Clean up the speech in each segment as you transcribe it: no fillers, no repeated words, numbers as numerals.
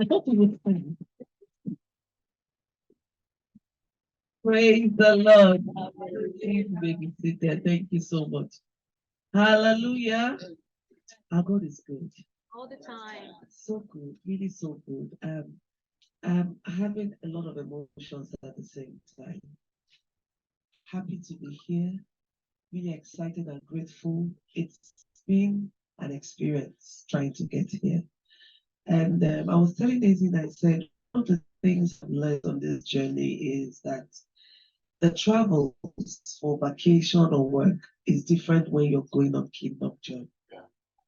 I thought you would sing. Praise the Lord. Please be seated. Thank you so much. Hallelujah. Our God is good. All the time. So good, really so good. I'm having a lot of emotions at the same time. Happy to be here, really excited and grateful. It's been an experience trying to get here. And I was telling Daisy, I said, one of the things I've learned on this journey is that the travels for vacation or work is different when you're going on Kingdom journey.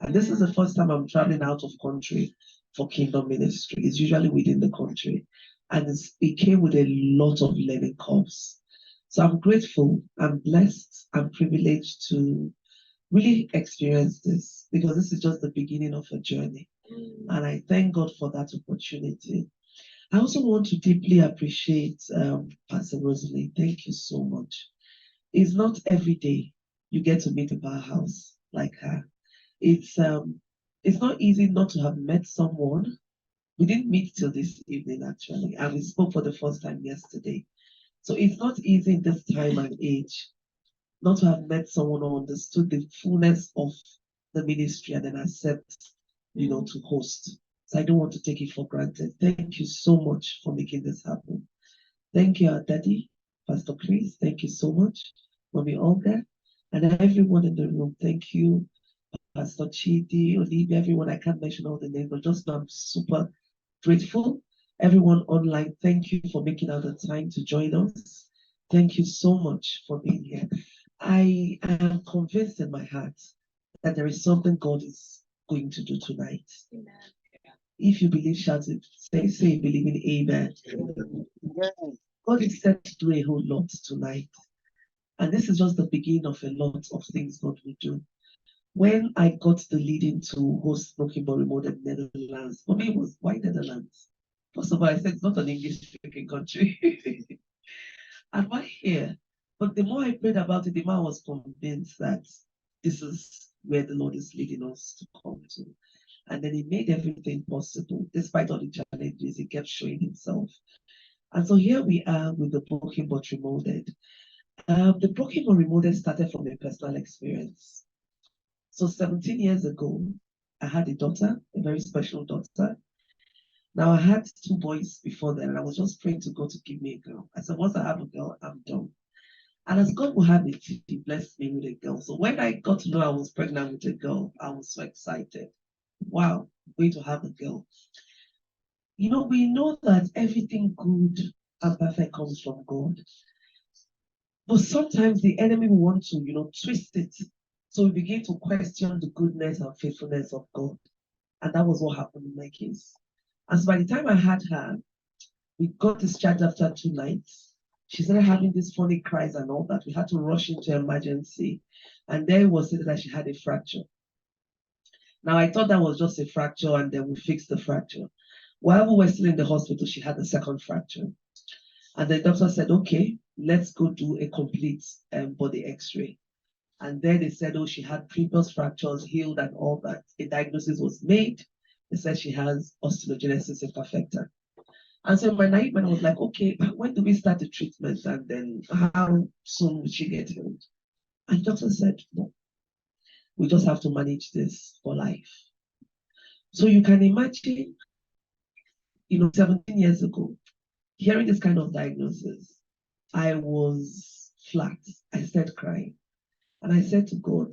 And this is the first time I'm traveling out of country for Kingdom ministry. It's usually within the country. And it came with a lot of learning curves. So I'm grateful, I'm blessed, I'm privileged to really experience this because this is just the beginning of a journey. And I thank God for that opportunity. I also want to deeply appreciate Pastor Rosalie. Thank you so much. It's not every day you get to meet a powerhouse like her. It's not easy not to have met someone. We didn't meet till this evening actually, and we spoke for the first time yesterday. So it's not easy in this time and age not to have met someone who understood the fullness of the ministry and then accept, to host. So I don't want to take it for granted. Thank you so much for making this happen. Thank you, our daddy, Pastor Chris. Thank you so much, Mommy Olga, and everyone in the room. Thank you, Pastor Chidi, Olivia, everyone. I can't mention all the names, but just know I'm super grateful. Everyone online, thank you for making out the time to join us. Thank you so much for being here. I am convinced in my heart that there is something God is going to do tonight. Amen. If you believe, shout it. Say believe in amen. God is set to do a whole lot tonight. And this is just the beginning of a lot of things God will do. When I got the leading to host Broken But Remote in Netherlands, for me it was, why Netherlands? First of all, I said it's not an English-speaking country. And why here? But the more I prayed about it, the more I was convinced that this is where the Lord is leading us to come to. And then He made everything possible. Despite all the challenges, He kept showing Himself. And so here we are with the Broken But Remolded. The Broken But Remolded started from a personal experience. So 17 years ago, I had a daughter, a very special daughter. Now, I had 2 boys before then, and I was just praying to God to give me a girl. I said, once I have a girl, I'm done. And as God will have it, He blessed me with a girl. So when I got to know I was pregnant with a girl, I was so excited. Wow, I'm going to have a girl. We know that everything good and perfect comes from God. But sometimes the enemy will want to, twist it. So we begin to question the goodness and faithfulness of God. And that was what happened in my case. And so by the time I had her, we got discharged after 2 nights. She started having these funny cries and all that. We had to rush into emergency. And there it was said that she had a fracture. Now, I thought that was just a fracture and then we fixed the fracture. While we were still in the hospital, she had a second fracture. And the doctor said, okay, let's go do a complete body x-ray. And then they said, oh, she had previous fractures healed and all that. A diagnosis was made. They said she has osteogenesis imperfecta. And so in my naive mind, I was like, okay, when do we start the treatment? And then how soon will she get healed? And the doctor said, no, we just have to manage this for life. So you can imagine, 17 years ago, hearing this kind of diagnosis, I was flat. I started crying. And I said to God,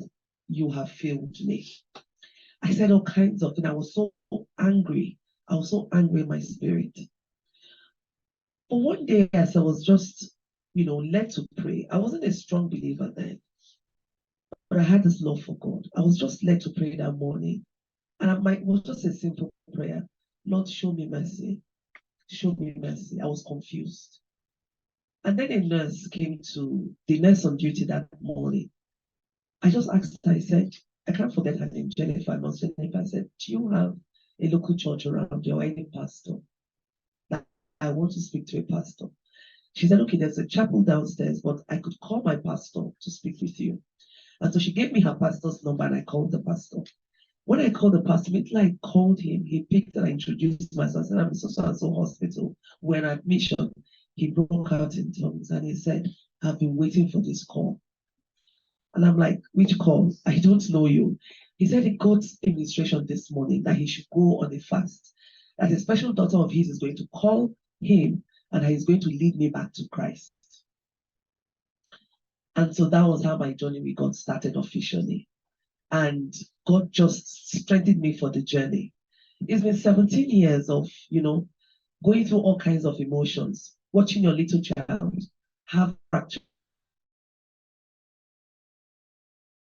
you have failed me. I said all kinds of things. I was so angry. I was so angry in my spirit. But one day, as I was just, led to pray, I wasn't a strong believer then, but I had this love for God. I was just led to pray that morning. And it was just a simple prayer. Lord, show me mercy. Show me mercy. I was confused. And then a nurse came to, the nurse on duty that morning. I just asked her, I said, I can't forget her name, Jennifer. Nurse Jennifer. I said, do you have a local church around you or any pastor? I want to speak to a pastor. She said, okay, there's a chapel downstairs, but I could call my pastor to speak with you. And so she gave me her pastor's number and I called the pastor. When I called the pastor, immediately I called him, he picked and I introduced myself. I said, I'm in so and so hospital. We're on admission. He broke out in tongues and he said, I've been waiting for this call. And I'm like, which call? I don't know you. He said he got administration this morning that he should go on a fast. That a special daughter of his is going to call him and he's going to lead me back to Christ. And so that was how my journey with God started officially. And God just strengthened me for the journey. It's been 17 years of, going through all kinds of emotions, watching your little child have fracture,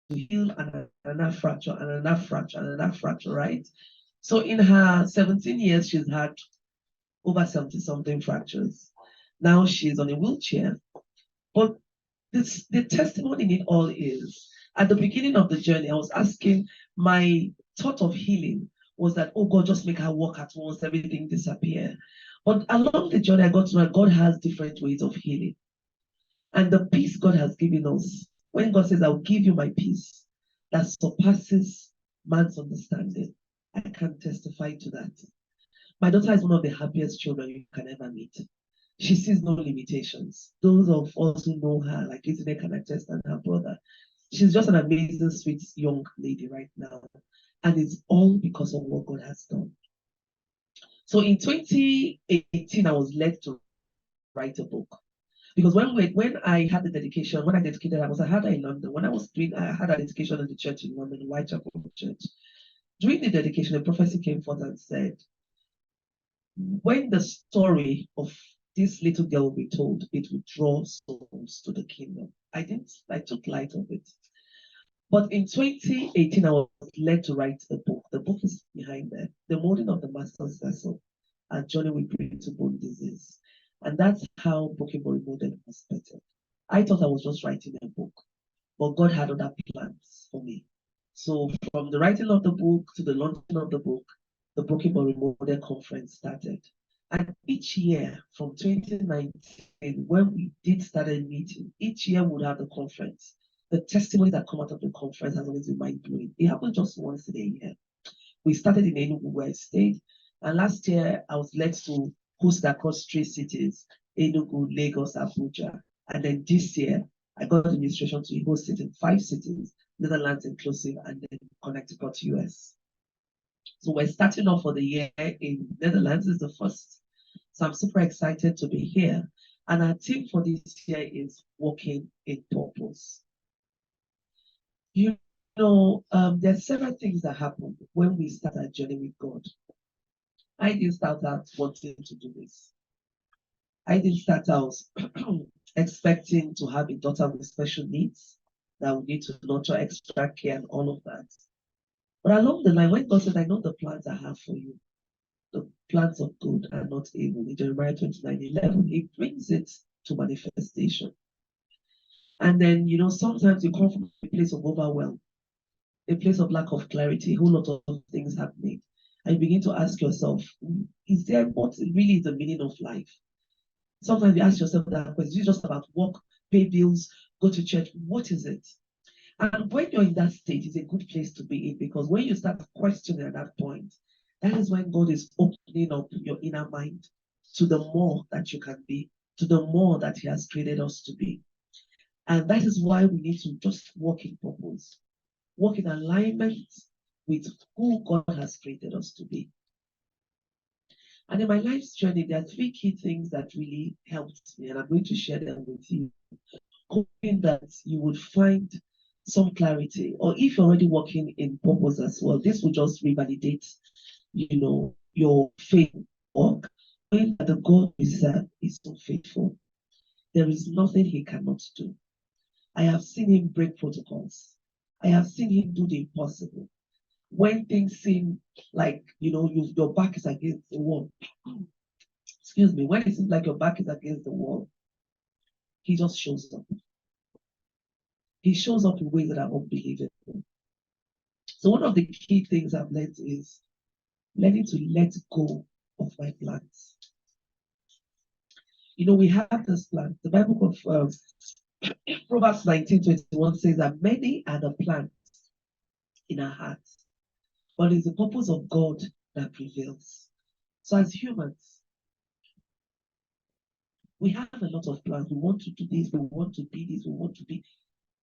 heal and another fracture and another fracture and another fracture, right? So in her 17 years, she's had over 70 something fractures. Now she's on a wheelchair. But the testimony in it all is, at the beginning of the journey, I was asking, my thought of healing was that, oh God, just make her walk at once, everything disappear. But along the journey, I got to know God has different ways of healing. And the peace God has given us, when God says, I'll give you my peace that surpasses man's understanding, I can testify to that. My daughter is one of the happiest children you can ever meet. She sees no limitations. Those of us who know her, like Isabel can attest, and her brother, she's just an amazing, sweet, young lady right now. And it's all because of what God has done. So in 2018, I was led to write a book. Because when I had the dedication, when I dedicated, I had in London. When I had a dedication in the church in London, the Whitechapel Church. During the dedication, a prophecy came forth and said, when the story of this little girl will be told, it will draw souls to the kingdom. I took light of it. But in 2018, I was led to write a book. The book is behind there, The Molding of the Master's Vessel, A Journey We Bring to Bone Disease. And that's how Broken Bone Remolded was started. I thought I was just writing a book, but God had other plans for me. So from the writing of the book to the launching of the book, the Broken Bone Remolded Conference started. And each year from 2019, when we did started meeting, each year we would have the conference. The testimonies that come out of the conference has always been mind-blowing. It happened just once in a year. We started in Enugu, where I stayed. And last year, I was led to host across 3 cities, Enugu, Lagos, Abuja. And then this year, I got the administration to host it in 5 cities, Netherlands inclusive, and then Connecticut, US. So we're starting off for the year in Netherlands is the first. So I'm super excited to be here. And our theme for this year is Walking in Purpose. There are several things that happen when we start our journey with God. I didn't start out wanting to do this. I didn't start out expecting to have a daughter with special needs that would need to nurture extra care and all of that. But along the line, when God said, I know the plans I have for you, the plans of good are not evil, in Jeremiah 29:11, he brings it to manifestation. And then, sometimes you come from a place of overwhelm, a place of lack of clarity, a whole lot of things happening. And you begin to ask yourself, is there what really is the meaning of life? Sometimes you ask yourself that question, is it just about work, pay bills, go to church? What is it? And when you're in that state, it's a good place to be in, because when you start questioning at that point, that is when God is opening up your inner mind to the more that you can be, to the more that He has created us to be. And that is why we need to just walk in purpose, walk in alignment with who God has created us to be. And in my life's journey, there are 3 key things that really helped me, and I'm going to share them with you, hoping that you would find some clarity. Or if you're already working in purpose as well, this will just revalidate, your faith work. Knowing that the God we serve is so faithful. There is nothing He cannot do. I have seen Him break protocols. I have seen Him do the impossible. When things seem like, your back is against the wall. Excuse me. When it seems like your back is against the wall, He just shows up. He shows up in ways that are unbelievable. So one of the key things I've learned is learning to let go of my plans. We have this plan. The Bible of Proverbs 19:21 says that many are the plans in our hearts, but it's the purpose of God that prevails. So as humans, we have a lot of plans. We want to do this, we want to be this, we want to be.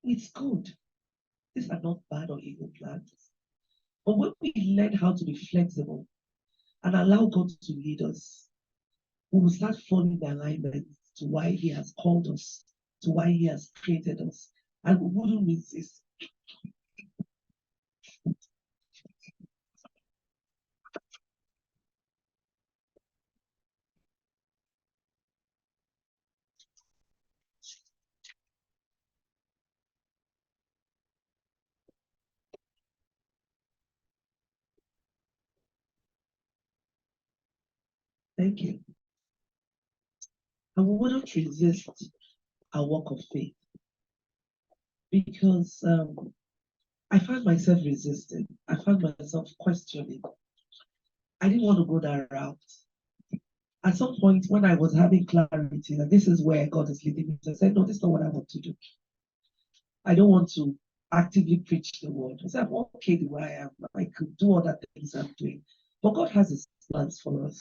It's good. These are not bad or evil plans. But when we learn how to be flexible and allow God to lead us, we will start falling in alignment to why He has called us, to why He has created us, and we wouldn't resist. Thank you. And we wouldn't resist our walk of faith because I found myself resisting. I found myself questioning. I didn't want to go that route. At some point, when I was having clarity that this is where God is leading me, I said, no, this is not what I want to do. I don't want to actively preach the word. I said, I'm okay the way I am. I could do other things I'm doing. But God has His plans for us.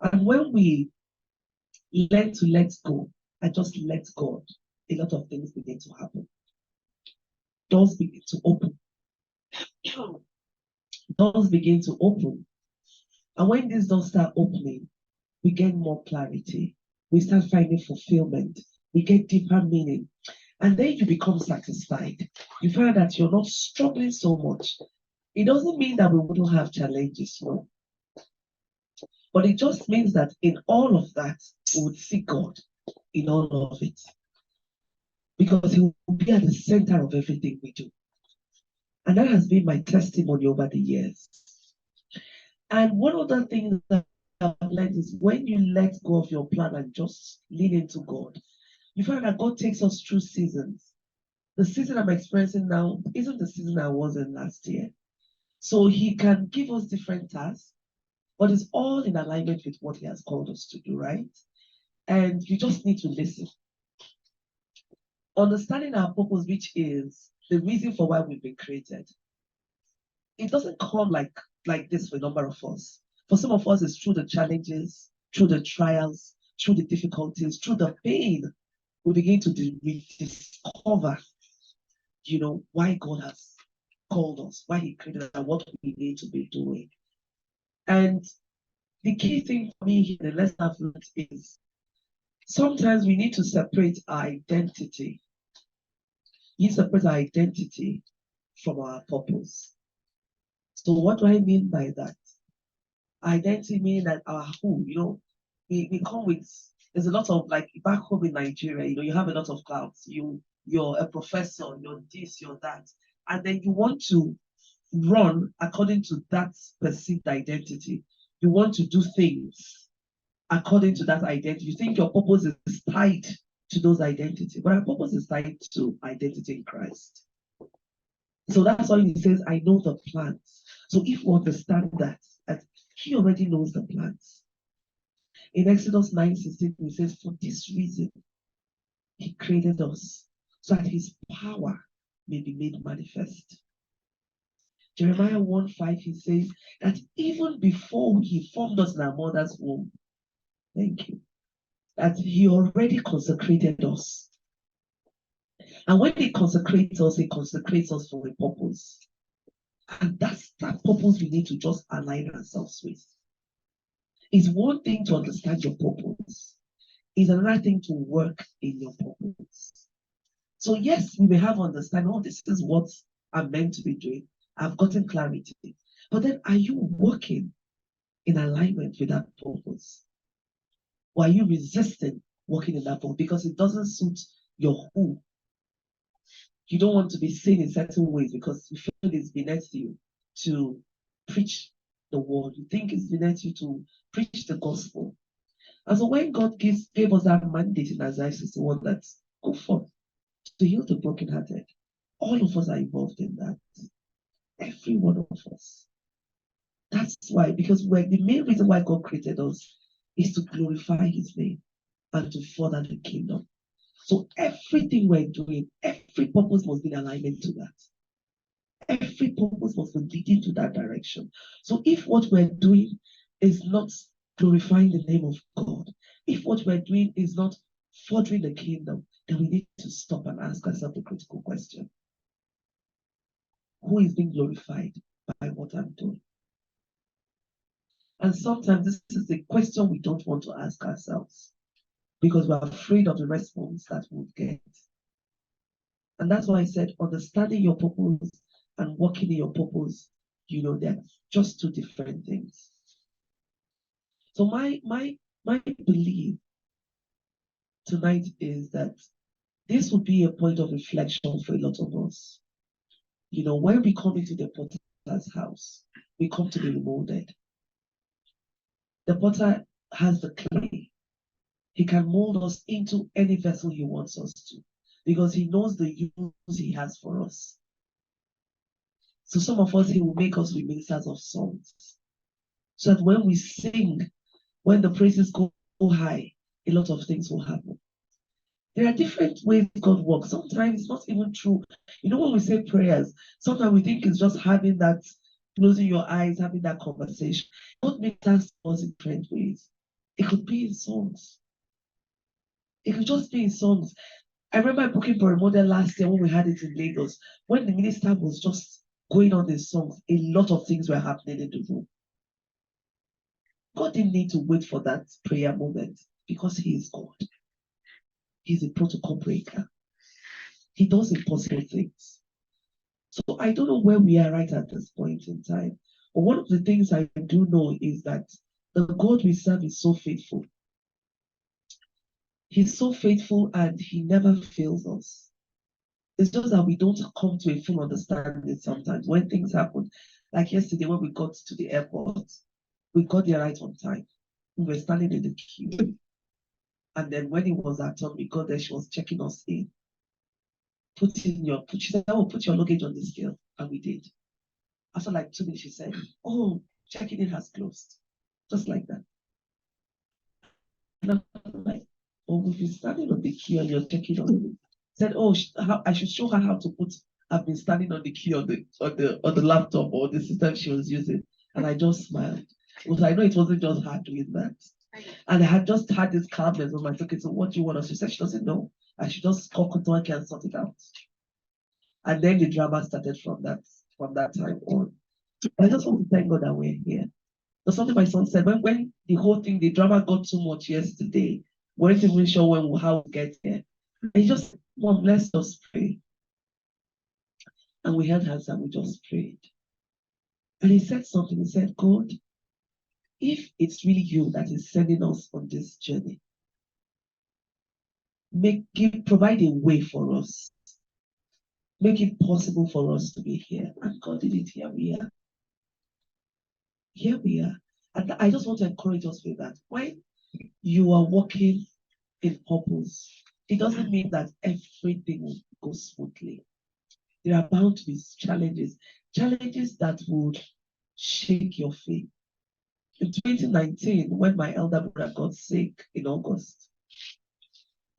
And when we learn to let go and just let God, a lot of things begin to happen. Doors begin to open. Doors begin to open. And when these doors start opening, we get more clarity. We start finding fulfillment. We get deeper meaning. And then you become satisfied. You find that you're not struggling so much. It doesn't mean that we wouldn't have challenges, no. But it just means that in all of that, we would see God in all of it. Because He will be at the center of everything we do. And that has been my testimony over the years. And one other thing that I've learned is when you let go of your plan and just lean into God, you find that God takes us through seasons. The season I'm experiencing now isn't the season I was in last year. So He can give us different tasks, but it's all in alignment with what He has called us to do, right? And you just need to listen. Understanding our purpose, which is the reason for why we've been created. It doesn't come like this for a number of us. For some of us, it's through the challenges, through the trials, through the difficulties, through the pain, we begin to rediscover, why God has called us, why He created us, and what we need to be doing. And the key thing for me here, the lesson I've learned is sometimes we need to separate our identity. You separate our identity from our purpose. So what do I mean by that? Identity meaning that our who, we come with, there's a lot of, like back home in Nigeria, you have a lot of clouds. You're a professor, you're this, you're that. And then you want to run according to that perceived identity. You want to do things according to that identity. You think your purpose is tied to those identities, but our purpose is tied to identity in Christ. So that's why He says, I know the plans. So if we understand that He already knows the plans. In Exodus 9:16, He says, for this reason, He created us, so that His power may be made manifest. Jeremiah 1:5, He says that even before He formed us in our mother's womb, thank you, that He already consecrated us. And when He consecrates us for a purpose. And that's that purpose we need to just align ourselves with. It's one thing to understand your purpose. It's another thing to work in your purpose. So yes, we may have understanding, oh, this is what I'm meant to be doing. I've gotten clarity. But then are you working in alignment with that purpose? Or are you resisting working in that purpose because it doesn't suit your who? You don't want to be seen in certain ways because you feel it's beneath you to preach the word. You think it's beneath you to preach the gospel. And so when God gave us that mandate in Isaiah 61, that's go forth to heal the brokenhearted. All of us are involved in that. Every one of us. That's why, because the main reason why God created us is to glorify His name and to further the kingdom. So everything we're doing, every purpose must be in alignment to that. Every purpose must be leading to that direction. So if what we're doing is not glorifying the name of God, if what we're doing is not furthering the kingdom, then we need to stop and ask ourselves the critical question. Who is being glorified by what I'm doing? And sometimes this is a question we don't want to ask ourselves because we're afraid of the response that we'll get. And that's why I said understanding your purpose and working in your purpose, they're just two different things. So my belief tonight is that this would be a point of reflection for a lot of us. When we come into the potter's house, we come to be remolded. The potter has the clay. He can mold us into any vessel he wants us to because he knows the use he has for us. So some of us, he will make us be ministers of songs. So that when we sing, when the praises go high, a lot of things will happen. There are different ways God works. Sometimes it's not even true. When we say prayers, sometimes we think it's just having that, closing your eyes, having that conversation. God makes us in different ways. It could be in songs. It could just be in songs. I remember booking for a model last year when we had it in Lagos. When the minister was just going on the songs, a lot of things were happening in the room. God didn't need to wait for that prayer moment because he is God. He's a protocol breaker. He does impossible things. So I don't know where we are right at this point in time. But one of the things I do know is that the God we serve is so faithful. He's so faithful and he never fails us. It's just that we don't come to a full understanding sometimes when things happen. Like yesterday when we got to the airport, we got there right on time. We were standing in the queue. And then when it was our turn, we got there, she was checking us in. She said, oh, put your luggage on the scale. And we did. After like 2 minutes, she said, oh, checking in has closed. Just like that. And I'm like, oh, we've been standing on the queue and you're checking on it. Said, oh, I should show her how to put. I've been standing on the queue on the laptop or the system she was using. And I just smiled. Because I know it wasn't just her doing that. And I had just had this calmness on my okay, so what do you want us? She said she doesn't know. I should just call Kotoaki and sort it out. And then the drama started from that time on. I just want to thank God that we're here. There's something my son said when the whole thing, the drama got too much yesterday. We weren't even sure how we get here. And he just said, Mom, let's just pray. And we held hands and we just prayed. And he said something. He said, God, if it's really you that is sending us on this journey, provide a way for us. Make it possible for us to be here. And God did it. Here we are. Here we are. And I just want to encourage us with that. When you are walking in purpose, it doesn't mean that everything will go smoothly. There are bound to be challenges that would shake your faith. In 2019, when my elder brother got sick in August,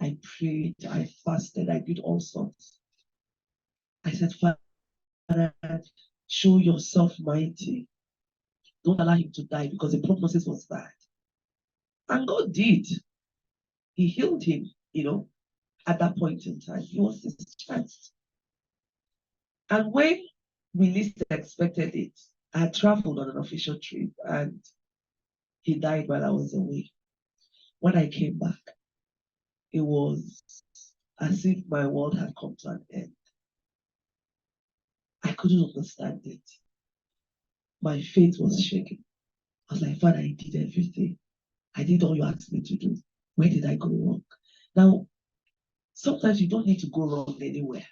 I prayed, I fasted, I did all sorts. I said, Father, show yourself mighty. Don't allow him to die because the prognosis was bad. And God did. He healed him, at that point in time. He was discharged. And when we least expected it, I had traveled on an official trip and he died while I was away. When I came back, it was as if my world had come to an end. I couldn't understand it. My faith was shaking. I was like, Father, I did everything. I did all you asked me to do. Where did I go wrong? Now, sometimes you don't need to go wrong anywhere.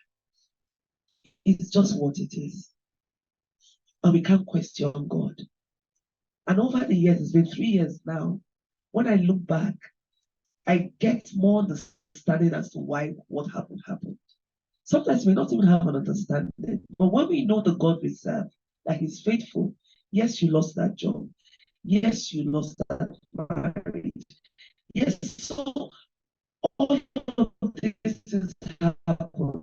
It's just what it is. And we can't question God. And over the years, it's been 3 years now, when I look back, I get more understanding as to why what happened. Sometimes we don't even have an understanding. But when we know the God we serve, that He's faithful, yes, you lost that job. Yes, you lost that marriage. Yes, so all of these things happen. But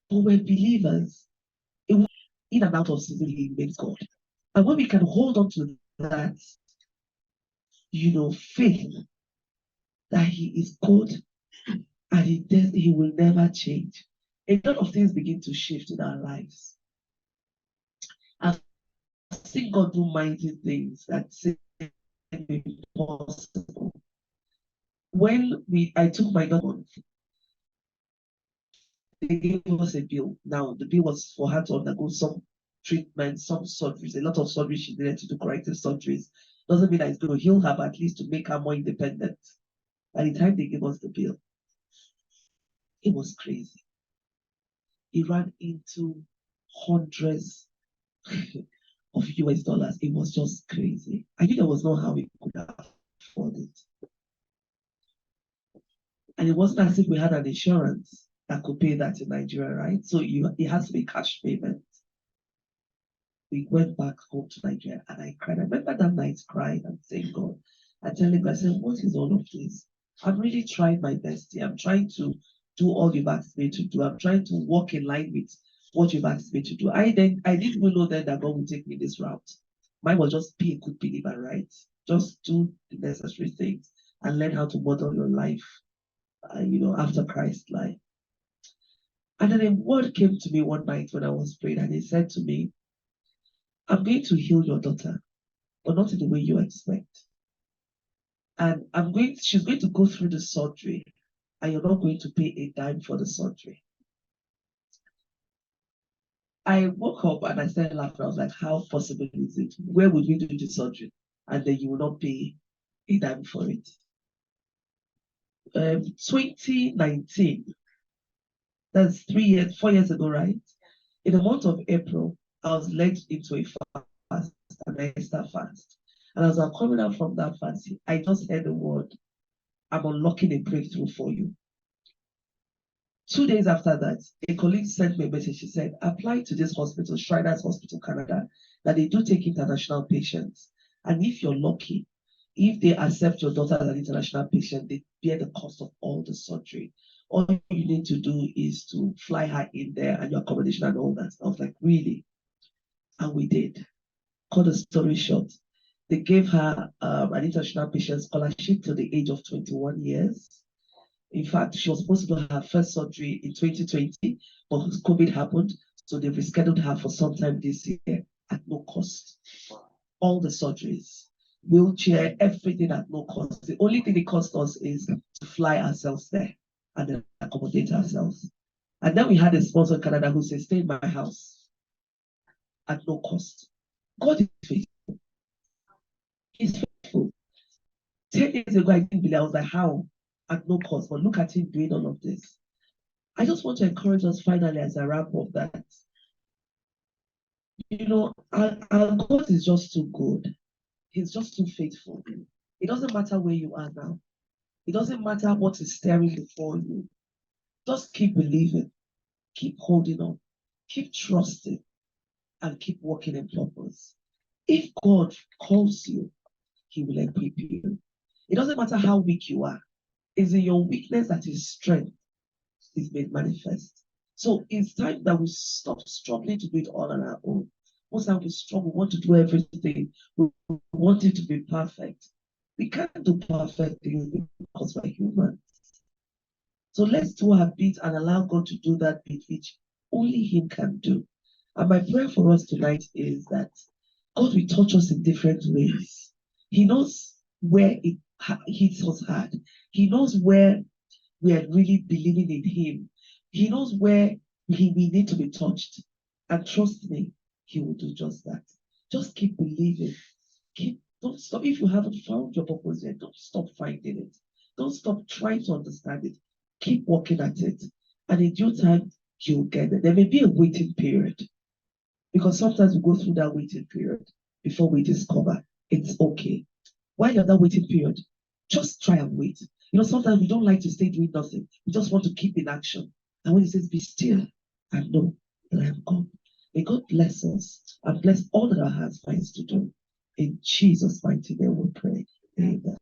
we're believers. of season, he remains God. And when we can hold on to that, faith that he is good and he will never change, a lot of things begin to shift in our lives. I've seen God do mighty things that seem impossible. When I took my daughter, they gave us a bill. Now, the bill was for her to undergo some treatment, some surgeries, a lot of surgeries she needed to do, corrective surgeries. Doesn't mean that it's going to heal her, but at least to make her more independent. By the time they gave us the bill, it was crazy. It ran into hundreds of US dollars. It was just crazy. I knew there was no how we could afford it. And it wasn't as if we had an insurance that could pay that in Nigeria, right? So it has to be cash payment. We went back home to Nigeria and I cried. I remember that night crying and saying, God, and telling God, I said, what is all of this? I'm really trying my best here. I'm trying to do all you've asked me to do. I'm trying to walk in line with what you've asked me to do. I didn't even know then that God would take me this route. Mine was just be a good believer, right? Just do the necessary things and learn how to model your life, after Christ's life. And then a word came to me one night when I was praying, and he said to me, I'm going to heal your daughter, but not in the way you expect. And she's going to go through the surgery, and you're not going to pay a dime for the surgery. I woke up and I started laughing. I was like, how possible is it? Where would we do the surgery? And then you will not pay a dime for it. 2019, that's 4 years ago, right? In the month of April, I was led into a fast, an Esther fast. And as I'm coming out from that fast, I just heard the word, I'm unlocking a breakthrough for you. 2 days after that, a colleague sent me a message. She said, apply to this hospital, Shriners Hospital, Canada, that they do take international patients. And if you're lucky, if they accept your daughter as an international patient, they bear the cost of all the surgery. All you need to do is to fly her in there and your accommodation and all that. I was like, really? And we did. Cut the story short. They gave her an international patient scholarship till the age of 21 years. In fact, she was supposed to do her first surgery in 2020, but COVID happened, so they rescheduled her for sometime this year at no cost. All the surgeries, wheelchair, everything at no cost. The only thing it cost us is to fly ourselves there and then accommodate ourselves. And then we had a sponsor in Canada who said, stay in my house at no cost. God is faithful. He's faithful. 10 years ago, I didn't believe. I was like, how? At no cost. But look at him doing all of this. I just want to encourage us finally as I wrap up that, our God is just too good. He's just too faithful. It doesn't matter where you are now. It doesn't matter what is staring before you. Just keep believing, keep holding on, keep trusting, and keep walking in purpose. If God calls you, he will equip you. It doesn't matter how weak you are. It's in your weakness that his strength is made manifest. So it's time that we stop struggling to do it all on our own. Most times we struggle, we want to do everything. We want it to be perfect. We can't do perfect things because we're humans. So let's do our bit and allow God to do that bit which only him can do. And my prayer for us tonight is that God will touch us in different ways. He knows where it hits us hard. He knows where we are really believing in him. He knows where we need to be touched. And trust me, he will do just that. Just keep believing. Don't stop. If you haven't found your purpose yet, don't stop finding it. Don't stop trying to understand it. Keep working at it. And in due time, you'll get it. There may be a waiting period. Because sometimes we go through that waiting period before we discover it's okay. While you're in that waiting period, just try and wait. Sometimes we don't like to stay doing nothing. We just want to keep in action. And when he says, be still and know that I am God. May God bless us and bless all that our hands finds to do. In Jesus' mighty name we pray. Amen.